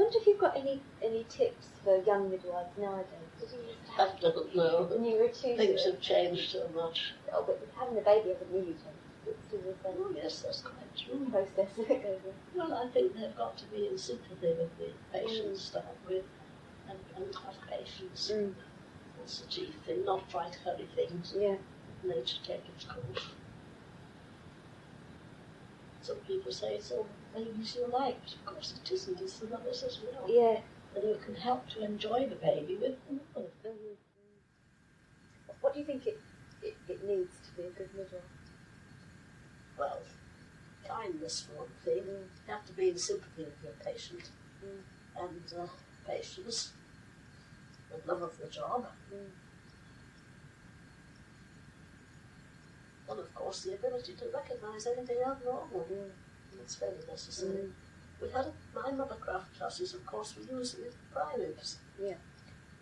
wonder if you've got any tips for young midwives nowadays. I don't know. When you were too Things have changed so much. Oh, but having a baby hasn't really changed. It's still the same Oh, yes, that's quite true. process that it goes on. Well, I think they've got to be in sympathy with the patients to start with, and have patience. That's the chief thing, not try to hurry things. Yeah. Nature take its course. Some people say it's all baby's your life, but of course it isn't, it's the mother's as well. Yeah. And you can help to enjoy the baby with the mother. What do you think it needs to be a good midwife? Well, kindness for one thing. You have to be in sympathy with your patient. And patience, and love of the job. And of course the ability to recognise anything abnormal. That's very necessary. We had my mothercraft classes, of course, we used them with prelims. Yeah.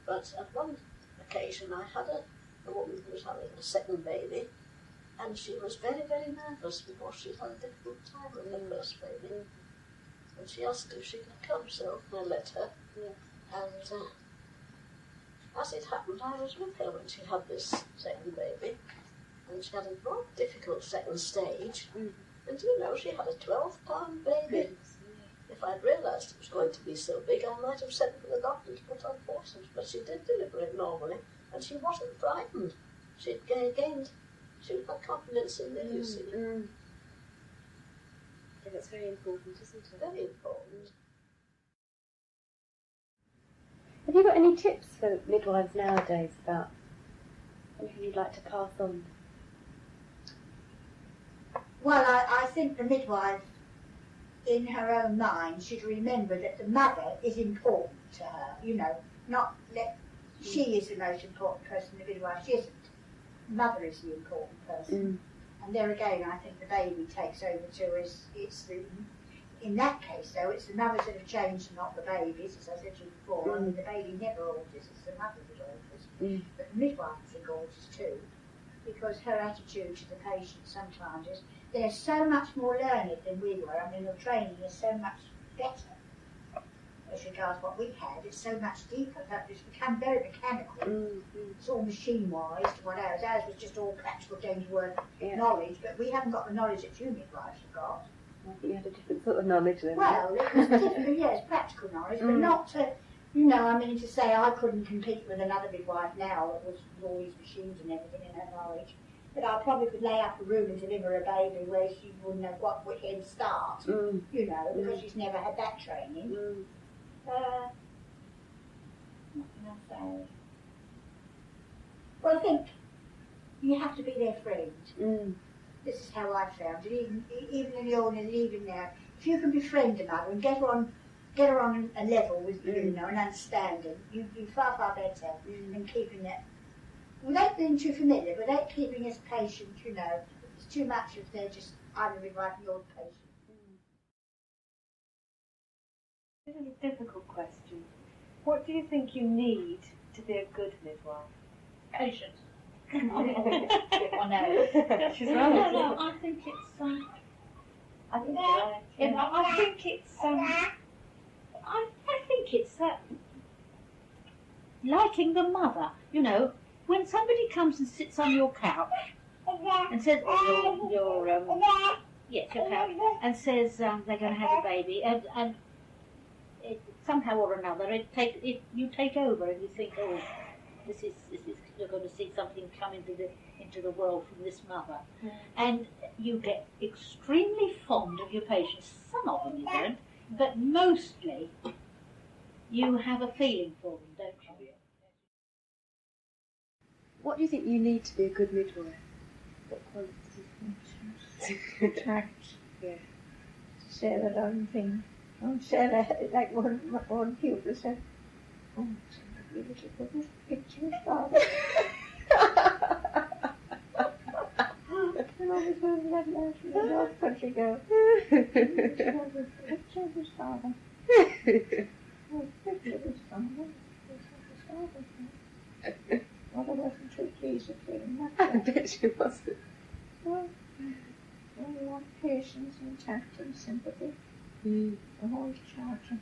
But at one occasion I had a woman who was having a second baby, and she was very, very nervous because she had a difficult time with her first baby. And she asked if she could come, so I let her. And as it happened, I was with her when she had this second baby, and she had a very difficult second stage. And you know, she had a 12-pound baby. If I'd realised it was going to be so big, I might have sent for the doctor to put on forceps, but she did deliver it normally, and she wasn't frightened. She'd gained, she had confidence in me, you see. Yeah, that's very important, isn't it? Very important. Have you got any tips for midwives nowadays about anything you'd like to pass on? Well, I think the midwife, in her own mind, should remember that the mother is important to her, you know, not that she is the most important person, the midwife, she isn't. The mother is the important person. And there again, I think the baby takes over too, in that case though, it's the mothers that have changed and not the babies, as I said to you before. I mean, the baby never alters, it's the mother that alters. But the midwife, I think, alters too, because her attitude to the patient sometimes is, they're so much more learned than we were. I mean, the training is so much better as regards what we had. It's so much deeper. That it's become very mechanical. It's all machine-wise to what ours. Ours was just all practical things worth knowledge, but we haven't got the knowledge that you midwives have got. I think you had a different sort of knowledge then. Well, it was different, yes, practical knowledge, but not to, you know, I mean, to say I couldn't compete with another midwife now that was with all these machines and everything in her knowledge. But I probably could lay up a room and deliver a baby where she wouldn't know which end start, you know, because she's never had that training. What can I say? Well, I think you have to be their friend. This is how I found it, even in the illness, even now. If you can befriend a mother and get her on a level with you know, an understanding, you'd be far, far better than keeping that. Without being too familiar, without keeping as patient, you know, it's too much if they're just either midwife or you're the patient. This is a difficult question. What do you think you need to be a good midwife? Patience. She's right. No, I think it's. I think you're right. Yeah. I think it's. I think it's liking the mother. You know, when somebody comes and sits on your couch and says, your couch, and says they're going to have a baby, and it, somehow or another you take over and you think, oh, this is you're going to see something come into the world from this mother, and you get extremely fond of your patients. Some of them you don't, but mostly you have a feeling for them, don't you? What do you think you need to be a good midwife? What qualities? Tact. Yeah. Share their own thing. Don't share that, like one pupil said, oh, somebody little put this picture of father. And always when that last little country girl. Picture of his father. Oh, picture of his father. Mother wasn't too pleased with him. I bet she wasn't. Well, we want patience and tact and sympathy. The whole charter.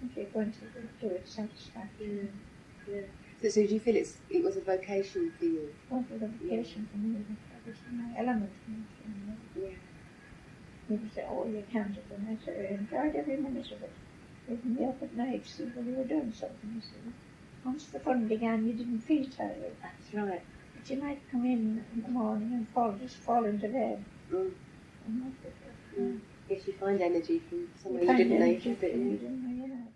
if you're going to do it satisfactorily. Yeah. So do you feel it was a vocation for you? What was a vocation for me? That was my element. Yeah. You would say, oh, you counted, and I said, I enjoyed every minute of it. Waking me up at night, see when you were doing something, you see. Once the fun began, you didn't feel tired. That's right. But you might come in the morning and just fall into bed. Mm. And that's it. Yes, you find energy from somewhere You you find didn't know you energy had it. from you didn't know you had.